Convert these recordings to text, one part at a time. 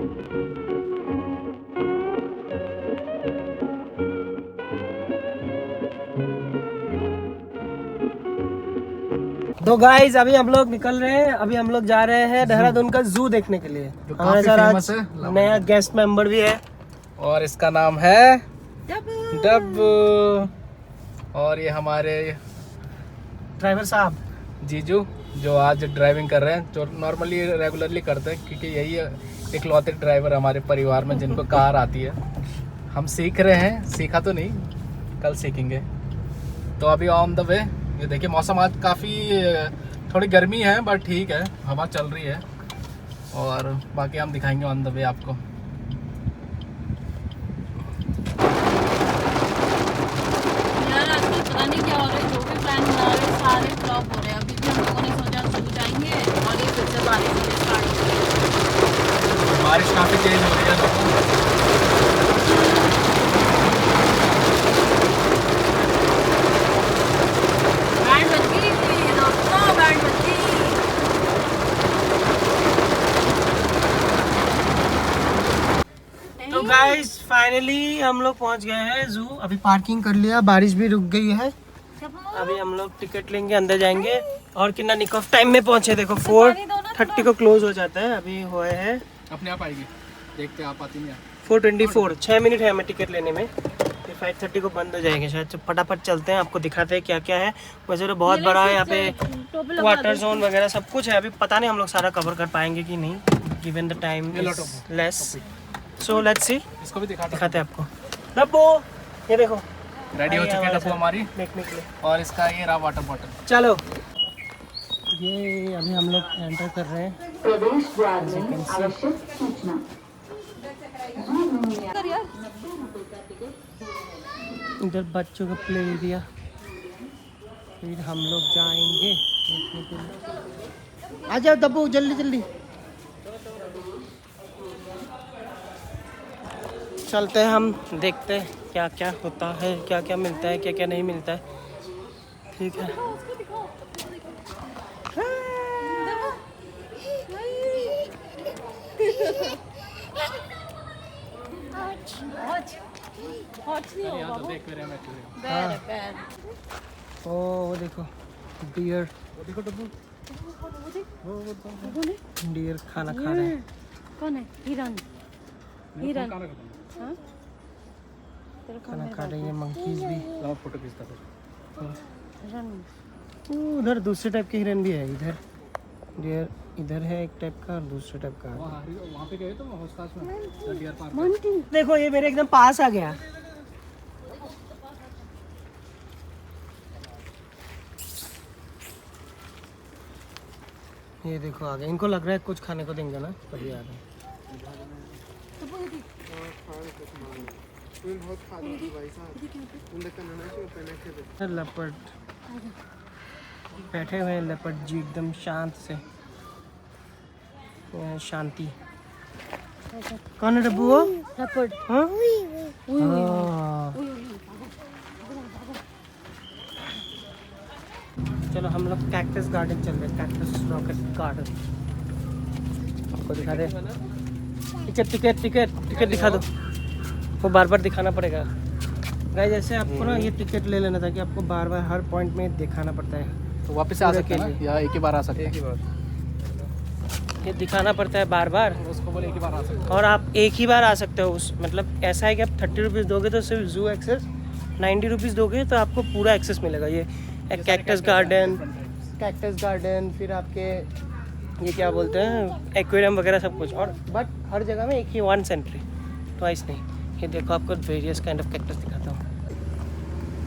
तो गाइस अभी हम लोग निकल रहे हैं। अभी हम लोग जा रहे हैं देहरादून का जू देखने के लिए। हमारे साथ आज नया गेस्ट मेंबर भी है और इसका नाम है डब्बू। और ये हमारे ड्राइवर साहब जीजू जो आज ड्राइविंग कर रहे हैं, जो नॉर्मली रेगुलरली करते हैं क्योंकि यही इकलौते ड्राइवर हमारे परिवार में जिनको कार आती है। हम सीख रहे हैं, सीखा तो नहीं, कल सीखेंगे। तो अभी ऑन द वे। ये देखिए मौसम आज काफ़ी थोड़ी गर्मी है बट ठीक है, हवा चल रही है। और बाकी हम दिखाएंगे ऑन द वे आपको। यार आजकल पता नहीं क्या हो रहा है, जो भी प्लान बना रहे हैं सारे फ्लॉप हो रहे हैं। अभी भी हम लोगों ने सोचा जू जाएंगे और ये फिर से बारिश होने स्टार्ट हो गई। बारिश काफ़ी तेज हो रही है बैंड बज गई, दोस्तों बैंड बज गई। तो गाइस फाइनली हम लोग पहुंच गए हैं जू। अभी पार्किंग कर लिया, बारिश भी रुक गई है। अभी हम लोग टिकट लेंगे, अंदर जाएंगे। और कितना निक ऑफ टाइम में पहुंचे, देखो 4:30 को क्लोज हो जाता है। अभी हुए हैं अपने आप आएगी, देखते आप आती नहीं। 4:24, 6 मिनट है हमें टिकट लेने में। 5:30 को बंद हो जाएंगे शायद। तो फटाफट चलते हैं, आपको दिखाते हैं क्या क्या है। वैसे तो बहुत बड़ा है यहाँ पे, वाटर जोन वगैरह सब कुछ है। अभी पता नहीं हम लोग सारा कवर कर पाएंगे कि नहीं, given the time less. So let's see. इसको भी दिखाते हैं आपको। डब्बू ये देखो रेडी हो चुके हैं डब्बू हमारी देखने के लिए। और इसका ये रहा वाटर बॉटल। चलो ये अभी हम लोग एंटर कर रहे हैं। इधर बच्चों का प्ले एरिया। फिर हम लोग जाएंगे देखने के लिए। आ जाओ दब्बू जल्दी जल्दी। चलते हैं हम, देखते हैं क्या क्या होता है, क्या क्या मिलता है, क्या क्या नहीं मिलता है। ठीक है। ओ वो देखो डियर, डियर खाना खा रहे हैं। कौन है? हिरन। हिरन हाँ? खाना खा रही है। मंकीज भी। फोटो खींचता हिरन। उधर दूसरे टाइप के हिरन भी है। इधर डियर इधर है एक टाइप का और दूसरे टाइप का। वहाँ पे गए तो हौसखास में डियर पार्क। देखो ये मेरे एकदम पास आ गया। ये देखो आ गया। इनको लग रहा है कुछ खाने को देंगे ना, तभी आ रहे हैं। लेपर्ड बैठे हुए हैं। लेपर्ड जी एकदम शांत से, शांति। कौन है डब्बू वो? लेपर्ड। हाँ? चलो हम लोग कैक्टस गार्डन चल रहे हैं। कैक्टस रॉकेट गार्डन आपको दिखा दे। टिकट टिकट टिकट टिकट दिखा दो। वो बार बार दिखाना पड़ेगा गाइस। जैसे आपको ना ये टिकट ले लेना था कि आपको बार बार हर पॉइंट में दिखाना पड़ता है। तो वापस आ सकते हैं या एक ही बार आ सकते हैं? एक ही बार ये दिखाना पड़ता है बार बार। उसको बोले एक ही बार आ सकते हैं। और आप एक ही बार आ सकते हो। उस मतलब ऐसा है कि आप 30 रुपीज़ दोगे तो सिर्फ जू एक्सेस, 90 रुपीज़ दोगे तो आपको पूरा एक्सेस मिलेगा। ये कैक्टस गार्डन, फिर आपके ये क्या बोलते हैं एक्वेरियम वगैरह सब कुछ। और बट हर जगह में एक ही 1 एंट्री, ट्वाइस नहीं। ये देखो आपको वेरियस काइंड ऑफ कैक्टस दिखाता हूँ।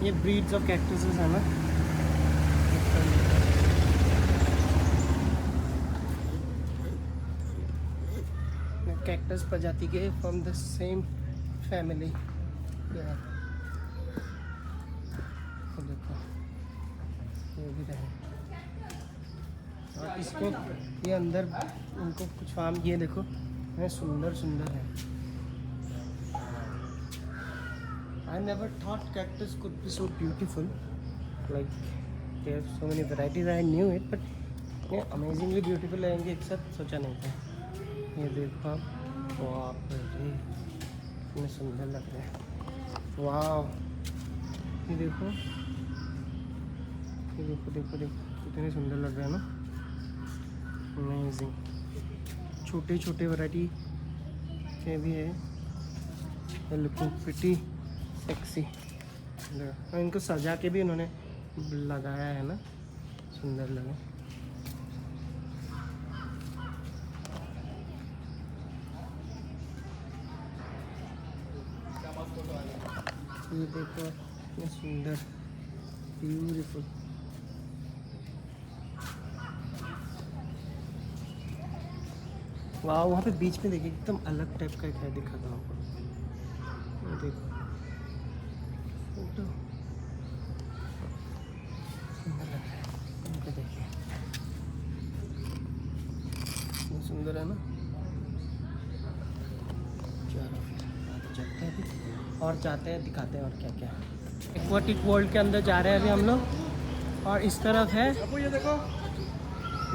ये ब्रीड्स ऑफ कैक्टस है ना। कैक्टस प्रजाति के फ्रॉम द सेम फैमिली। देखो ये भी रहे। और इसको ये अंदर उनको कुछ फार्म, ये देखो सुंदर सुंदर है। I never thought cactus could be so beautiful. Like there are so many varieties. I knew it, but ये amazingly beautiful रहेंगे एक साथ सोचा नहीं था। ये देखो आप बाप रे, कितने सुंदर लग रहे हैं। वाह, ये देखो, ये देखो देखो देखो कितने सुंदर लग रहे हैं ना, अमेजिंग। छोटे छोटे वैरायटी के भी है, लुकिंग प्रिटी सेक्सी। और इनको सजा के भी उन्होंने लगाया है ना, सुंदर लगे। ये देखो कितने सुंदर, ब्यूटीफुल। वाह, वहाँ पे बीच में देखिए एकदम अलग टाइप का एक है, दिखाता हूँ आपको। ये देखो फोटो सुंदर लग रहा है, इनको देखिए कितना सुंदर है ना। चलो फिर चलते हैं अभी और जाते हैं, दिखाते हैं और क्या क्या है। एक्वाटिक वर्ल्ड के अंदर जा रहे हैं अभी हम लोग, और इस तरफ है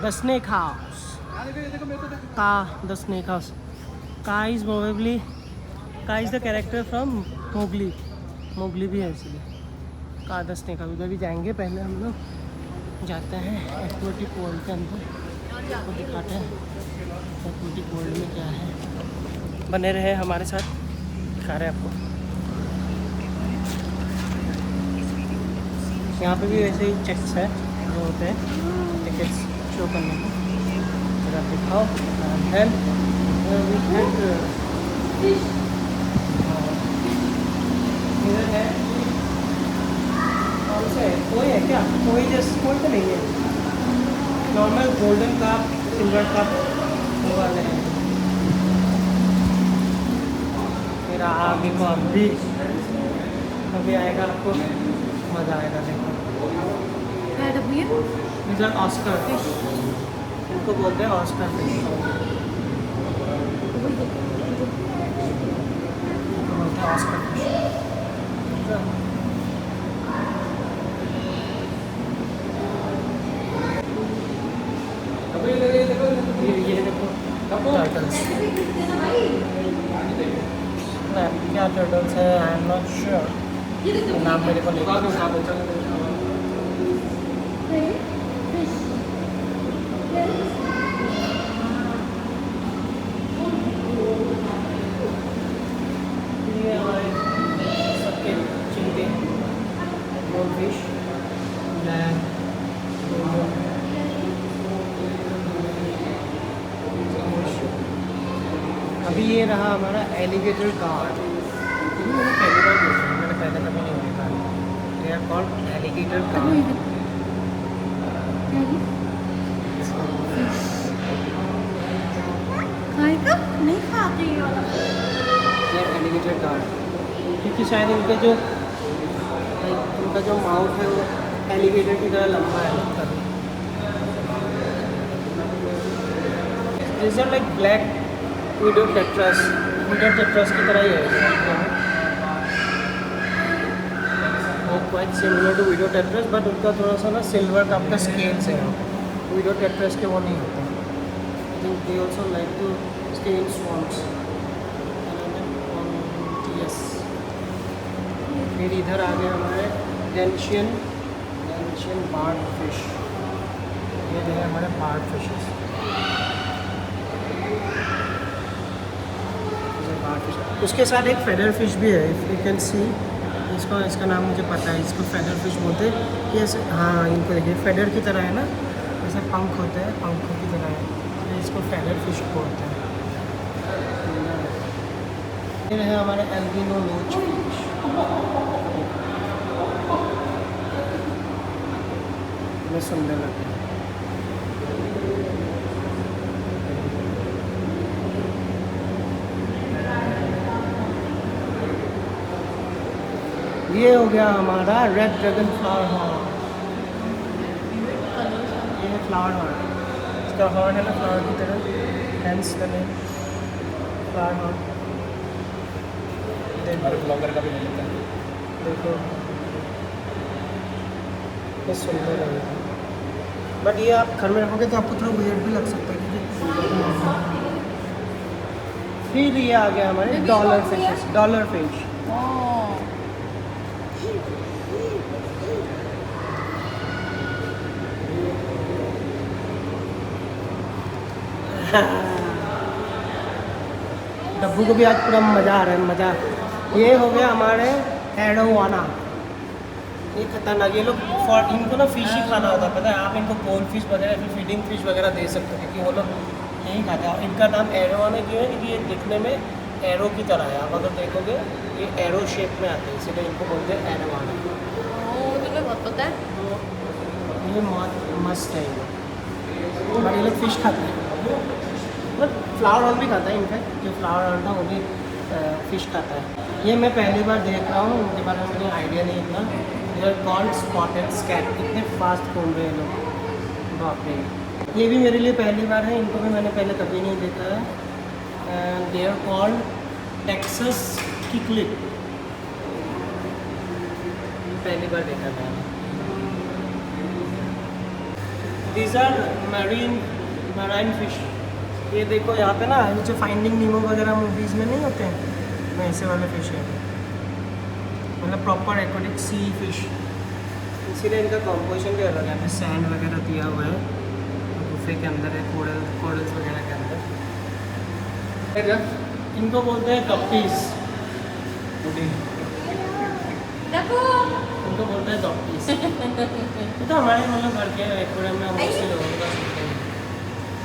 द स्नेक हाउस। का द स्नेक हाउस, का इज प्रोबेबली, का is the character from Mowgli, Mowgli भी है इसलिए का द स्नेक हाउस। उधर भी जाएंगे, पहले हम लोग जाते हैं एक्वाटिक वर्ल्ड के अंदर, आपको दिखाते हैं एक्वाटिक वर्ल्ड में क्या है। बने रहे हमारे साथ, दिखा रहे हैं आपको। यहाँ पे भी वैसे ही चेक्स है जो होते हैं टिकट्स शो करने में, आप दिखाओ। इधर है कौन से, कोई है क्या, कोई जैसे कोई तो नहीं है, normal golden cup, silver cup वो वाले हैं। फिर आगे को अभी आएगा, आपको मज़ा आएगा देखो। इधर ऑस्कर फिश, इनको बोलते हैं ऑस्कर फिश, बोलते हैं ऑस्कर फिश। ये देखो टर्टल्स, क्या टर्टल्स है, आई एम नॉट श्योर, नाम मेरे को नहीं। ये हमारे सबके चिंते गोल्डफिश, अभी ये रहा हमारा एलिगेटर गार्ड। मैंने पहली बार देखा, मैंने पहले कभी नहीं देखा। They are called alligator gar. खाएगा नहीं खाते ये एलिगेटर गार्ड, क्योंकि शायद इनके जो उनका जो माउथ है वो एलिगेटर की तरह लंबा है। This are like black widow tetras, widow tetras की तरह ही है, वो quite similar to widow tetras, but उनका थोड़ा सा ना सिल्वर का आपका स्केल्स है, विडो टेट्रस के वो नहीं होते। I think they also like to stay in swamps. Yes, फिर इधर आ गए हमारे डेंशियन बार्ड फिश, ये जो है हमारे बार्ड फिशेस। उसके साथ एक फेदर फिश भी है, इफ यू कैन सी, इसका नाम मुझे पता है, इसको फेदर फिश बोलते हैं। ये हाँ, इनको देखिए फेदर की तरह है ना, जैसे पंख होते हैं, पंखों की तरह है, तो इसको फेदर फिश बोलते हैं। ये है हमारे एल्बिनो लोच फिश, कितने सुंदर लगते हैं। ये हो गया हमारा रेड ड्रैगन फ्लावर हॉर्न, ये है फ्लावर हॉर्न, इसका हॉर्न है ना फ्लावर की तरह, hence the name flower horn. Blogger का भी नहीं मिलता है। देखो कितने सुंदर है, बट ये आप घर में रखोगे तो आपको थोड़ा वियर्ड भी लग सकता है, क्योंकि फिर ये आ गया हमारे डॉलर फिश, डॉलर फिश। डब्बू को भी आज पूरा मज़ा आ रहा है, मज़ा। ये हो गया हमारे एरोवाना, ये खतरनाक। ये लोग इनको ना फिश ही खाना होता है, पता है? आप इनको गोल्ड फिश वगैरह फिर फीडिंग फिश वगैरह दे सकते हो, क्योंकि वो लोग यही खाते हैं। और इनका नाम एरोवाना क्यों है? क्योंकि ये दिखने में एरो की तरह है। आप अगर देखोगे ये एरो शेप में आते हैं, इसीलिए इनको बोलते हैं एरोवाना। तुम्हें बहुत पता है। ये मस्त है ये, बट ये लोग फिश खाते हैं, बट फ्लावर ऑयल भी खाता है। इनफैक्ट जो फ्लावर ऑयल था वो भी फिश खाता है। ये मैं पहली बार देख रहा हूँ, उनके बारे में मुझे आइडिया नहीं इतना। They are called spotted scat. इतने फास्ट घूम रहे हैं लोग, बाप रे। ये भी मेरे लिए पहली बार है, इनको भी मैंने पहले कभी नहीं देखा है। They are called Texas cichlid, पहली बार देखा था। These are marine fish. ये देखो यहाँ पे ना, ये जो फाइंडिंग नीमो वगैरह मूवीज़ में नहीं होते हैं, वैसे वाले फिश है, मतलब प्रॉपर एक्वेटिक सी फिश। इसीलिए इनका कॉम्पोजिशन भी अलग है। हमें सैंड वगैरह दिया हुआ है, गुफे के अंदर है, कोरल्स वगैरह के अंदर। इनको बोलते हैं गप्पीज, इनको बोलते हैं गप्पीज। ये तो हमारे मतलब घर के एक्वेरियम में हम उससे लोगों का सीखते हैं।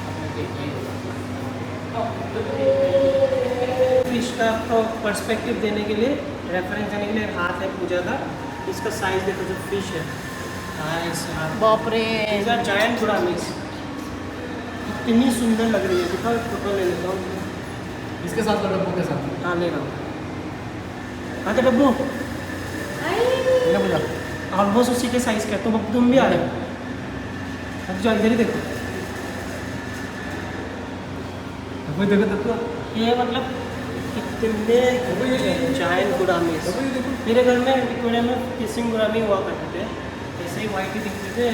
आपने देखिए फिश का आपको पर्सपेक्टिव देने के लिए, रेफरेंस देने के लिए हाथ है पूजा का। इसका साइज देखो, जो फिश है बाप रे। जायंट गुरामीज, इतनी सुंदर लग रही है। दिखाओ, फोटो ले लेता हूँ इसके साथ तो डब्बू के साथ। हाँ ले रहा हूँ। हाँ तो डब्बू ऑलमोस्ट उसी के साइज का। तो अब तुम भी आ रहे हो, अब जो इधर ही देखो, देखो ये मतलब कितने जायंट गुरामीज। मेरे घर में एक्वेरियम में किसिंग गुरामी हुआ करते थे, ऐसे ही वाइट ही दिखते थे,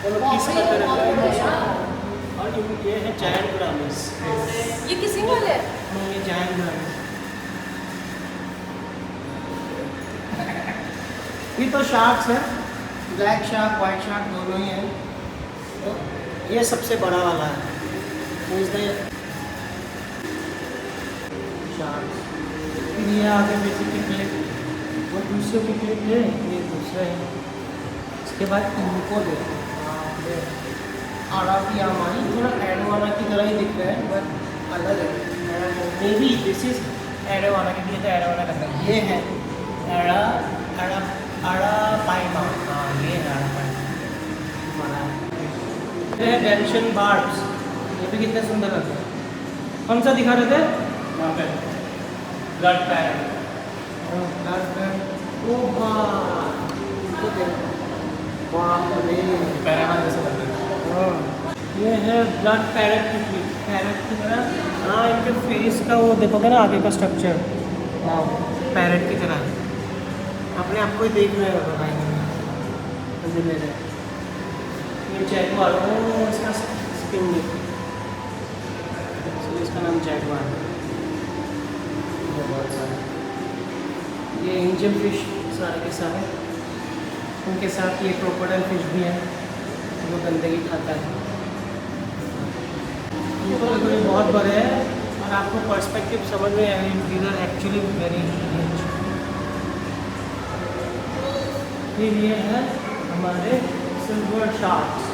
वो लोग किस करते रहते हैं। और ये है जायंट गुरामीज। ये किसिंग वाले है? नहीं, ये जायंट गुरामीज। ये तो शार्क्स है, ब्लैक शार्क, वाइट शार्क दोनों ही हैं। तो ये सबसे बड़ा वाला है, शार्क्स। फिर ये आगे बेसिक क्लिप, वो दूसरे की क्लिप है, ये दूसरा है। इसके बाद इनको देखो, आराबिया हमारी थोड़ा एरोवाना की तरह ही दिख रहा है, बट अलग है। May be this is arowana, क्योंकि ये तो एरोवाना का है। ये है अरापाइमा। हाँ, ये है अरापाइमा। ये है डेंशन बार्ब्स, ये भी कितने सुंदर लगते हैं। कौन सा दिखा रहे थे? वहाँ पे ब्लड पैरेट। ब्लड पैरेट, ओ बाप रे, पैराना जैसा लग रहा है। ये है ब्लड पैरेट की तरह। हाँ, इनके फेस का वो देखोगे ना, आगे का स्ट्रक्चर, हाँ पैरेट की तरह। अपने आप को ही देख रहे हो भाई, मुझे ले रहे। ये जैगवार, इसका स्पिन देखो, इसका नाम जैगवार है। बहुत सारे ये एंजल फिश सारे के सारे, उनके साथ ये क्रोकोडाइल फिश भी है, वो गंदगी खाता है। ये बहुत बड़े हैं, और आपको पर्सपेक्टिव समझ में आएगी। These are actually very huge. फिर ये है हमारे सिल्वर शार्क्स।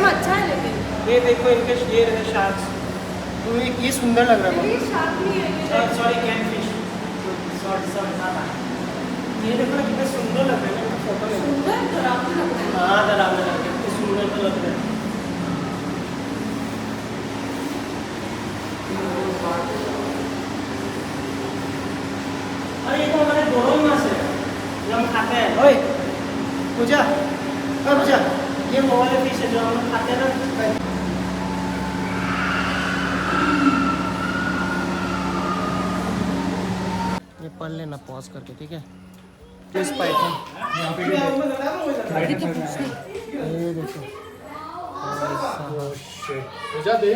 अच्छा है, लेकिन ये देखो, इनके ये रहे शार्क्स। तो ये सुंदर लग रहा है। Sorry, can fish. सॉरी, ये देखो ना, कितने सुंदर लग रहे हैं। फोटो में हाँ, डरावने लग रहे, कितने सुंदर तो लग रहे हैं। अरे ये तो हमारे दोनों मास है, जो हम खाते हैं। ओए पूजा, पूजा, ये वो वाले फिश है जो हम लोग खाते हैं ना। ये पढ़ लेना पॉज करके, ठीक है? ट्विस्ट पाइथन, ये देखो भुजा दे।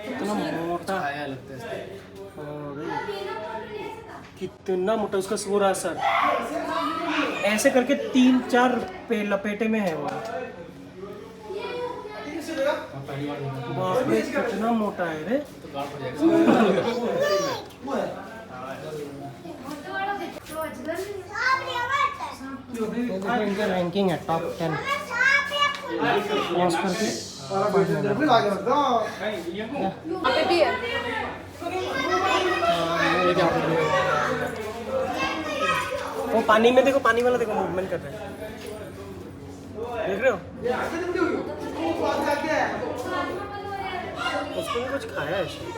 कितना मोटा आया लगता है इसका। कितना मोटा उसका सो रहा सर, ऐसे करके 3-4 लपेटे में है वो। बाप रे कितना मोटा है रे। इनका रैंकिंग है टॉप 10। वो पानी में देखो, पानी वाला देखो मूवमेंट कर रहा है, देख रहे हो? उसको भी कुछ खाया है शायद।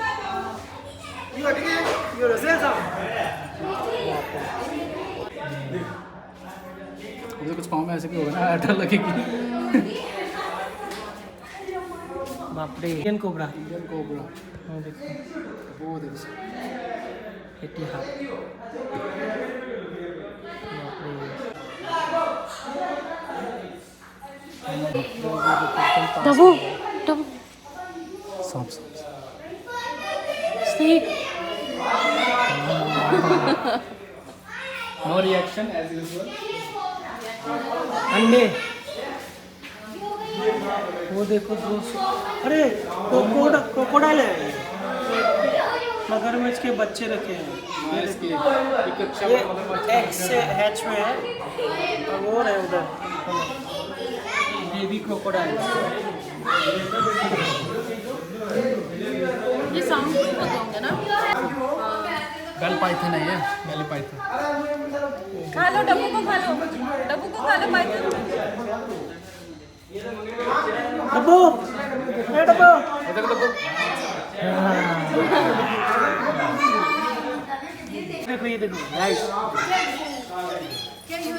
मुझे कुछ पाँव में ऐसे भी होगा ना, डर लगेगी। बाप रे, इंडियन कोबरा। Indian cobra. हाँ देखो, वो देखो। इतिहास। डबू डबू सांप। Snake. No reaction as usual. अंडे, वो देखो दोस्त, अरे क्रोकोडाइल है, मगरमच्छ के बच्चे रखे हैं। ये एग से हैच हुए हैं और वो है उधर बेबी क्रोकोडाइल। ये साउंड प्रूफ होते होंगे ना? बेल पाइथन है ये, बेल पाइथन। खा लो डब्बू को, खा लो डब्बू को, खा लो पाइथन। डब्बू, ए डब्बू, देखो ये देखो गाइस,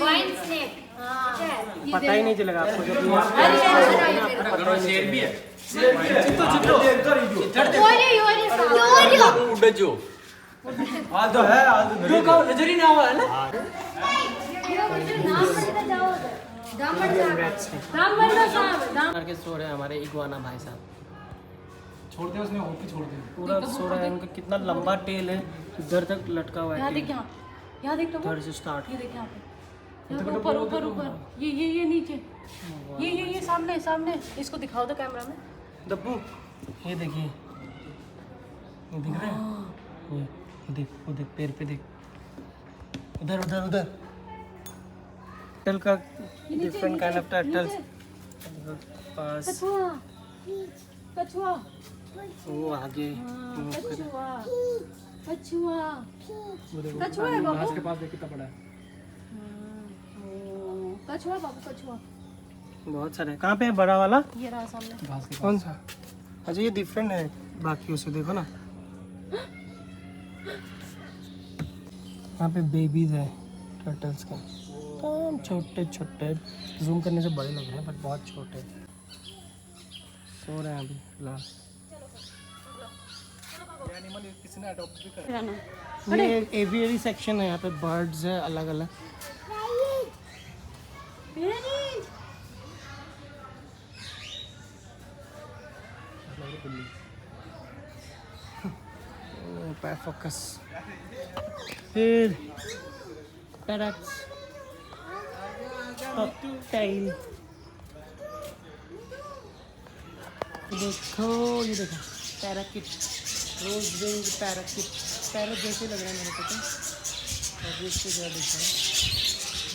वाइन स्नेक। पता ही नहीं चलेगा आपको जब शेर भी है। करके सो रहे हैं हमारे इगुआना भाई साहब। छोड़ दे उसने, होके छोड़ दे। पूरा सो रहा है, उनका कितना लंबा टेल है, इधर तक लटका हुआ है। यहाँ देख, यहाँ देख डब्बू, इधर से स्टार्ट। ये देख यहाँ पे, यहाँ पे ऊपर ऊपर ऊपर, ये नीचे, ये सामने सामने। इसको दिखाओ तो कैमरा में। डब्बू, ये देखिए, ये दिख रहा है, ये वो देख पैर पे देख, उधर उधर उधर। टर्टल का डिफरेंट काइंड ऑफ टर्टल्स पास, कछुआ, वो आगे कछुआ, कछुआ, कछुआ है बाबू, घास के पास देख कितना बड़ा है। कछुआ बाबू, कछुआ बहुत सारे। कहाँ पे है बड़ा वाला? ये रहा सामने। घास के कौन सा? अच्छा ये डिफरेंट है बाकियों से, देखो ना। यहाँ पे बेबीज है टर्टल्स के, छोटे छोटे, जूम करने से बड़े लग रहे हैं बट बहुत छोटे। सो रहे हैं अभी फिलहाल। एनिमल किसी ने अडॉप्ट भी कर। अरे ये एवियरी सेक्शन है, यहाँ पे बर्ड्स है अलग अलग। फोकस, फिर पैरट्स, कॉकटेल, देखो ये देखो पैराकिट, रोज विंग पैराकिट, पैरट जैसे लग रहा है मेरे को तो, अभी इससे ज़्यादा दिख रहा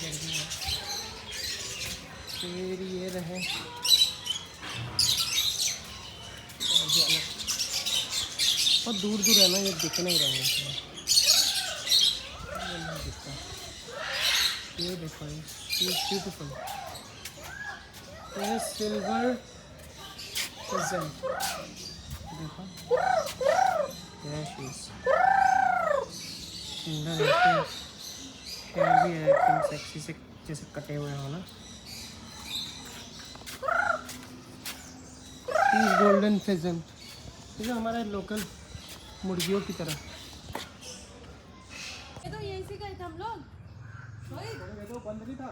है। फिर ये रहे और भी अलग, बहुत दूर दूर है ना, ये दिख नहीं रहे हैं। ये नहीं दिखता, ये देखो ये ब्यूटीफुल, ये सिल्वर प्रेजेंट, देखो क्या चीज़ सुंदर है, पैर भी है एकदम सेक्सी से, जैसे कटे हुए हो ना। गोल्डन फेजेंट, ये हमारे लोकल मुर्गियों की तरह। ये तो यहीं से गए थे हम लोग, ये तो बंद नहीं था।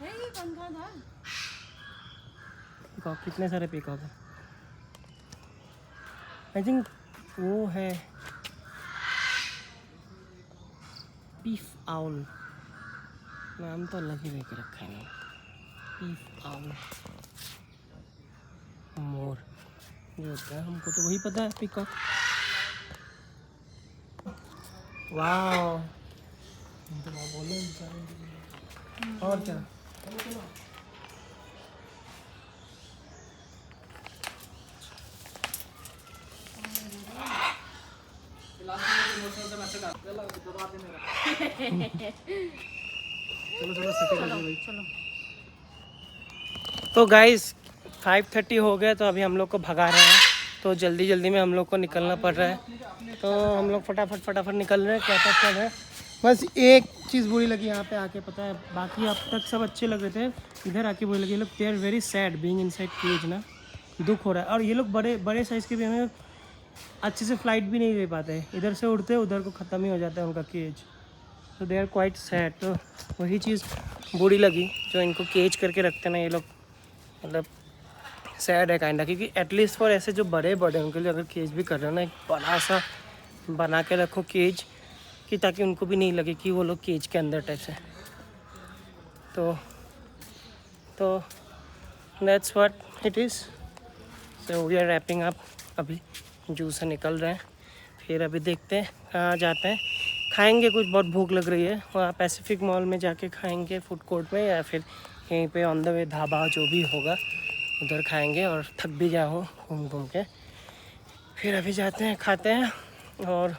ये बंद था। पीकॉक, कितने सारे पीकॉक है। आई थिंक वो है पीफ आउल, नाम तो अलग ही लेके रखा है। पीफ आउल मोर जो होता है, हमको तो वही पता है, पीकॉक। वाह, बोले और क्या। चलो तो गाइस 5:30 हो गया, तो अभी हम लोग को भगा रहे हैं, तो जल्दी जल्दी में हम लोग को निकलना पड़ रहा है। तो हम लोग फटाफट निकल रहे हैं। क्या चल रहा है, बस एक चीज़ बुरी लगी यहाँ पे आके, पता है, बाकी अब तक सब अच्छे लग रहे थे, इधर आके बुरी लगी। ये लोग they are very sad being inside cage ना, दुख हो रहा है। और ये लोग बड़े साइज़ के भी हमें अच्छे से फ्लाइट भी नहीं दे पाते, इधर से उड़ते उधर को ख़त्म ही हो जाता है उनका केज, तो दे आर क्वाइट सैड। तो वही चीज़ बुरी लगी, जो इनको केज करके रखते ना ये लोग, मतलब सैड है काइंडा, क्योंकि एटलीस्ट फॉर ऐसे जो बड़े उनके लिए अगर केज भी कर रहे हो ना, एक बड़ा सा बना के रखो केज, कि ताकि उनको भी नहीं लगे कि वो लोग केज के अंदर टाइप से। तो that's what it is. So we are wrapping up, अभी जू से निकल रहे हैं, फिर अभी देखते हैं कहाँ जाते हैं, खाएंगे कुछ, बहुत भूख लग रही है, वहाँ पैसिफिक मॉल में जाके खाएंगे फूड कोर्ट में, या फिर यहीं पे ऑन द वे ढाबा जो भी होगा उधर खाएंगे, और थक भी गया हो घूम के। फिर अभी जाते हैं, खाते हैं, और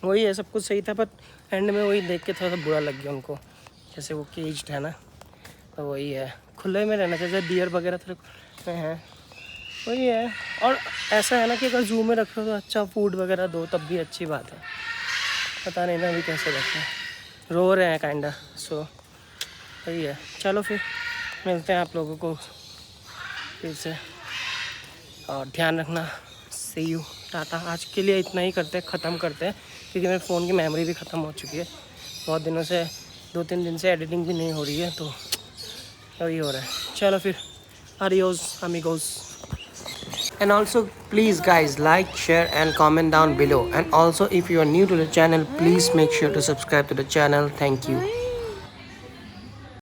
वही है, सब कुछ सही था, पर एंड में वही देख के थोड़ा सा बुरा लग गया उनको, जैसे वो केज्ड है ना, तो वही है, खुले में रहना चाहिए, डियर वगैरह थोड़े हैं, वही है। और ऐसा है ना कि अगर जू में रख रहे हो तो अच्छा फूड वगैरह दो, तब भी अच्छी बात है। पता नहीं ना अभी कैसे रखें, रो रहे हैं काइंडा, सो वही है। चलो फिर मिलते हैं आप लोगों को फिर से, और ध्यान रखना, सी यू, टाटा। आज के लिए इतना ही करते हैं, ख़त्म करते हैं, क्योंकि मेरे फ़ोन की मेमोरी भी ख़त्म हो चुकी है, बहुत दिनों से, 2-3 दिन से एडिटिंग भी नहीं हो रही है, तो वही हो रहा है। चलो फिर, adios amigos. And also please guys, like, share and comment down below, and also if you are new to the channel, please make sure to subscribe to the channel. Thank you.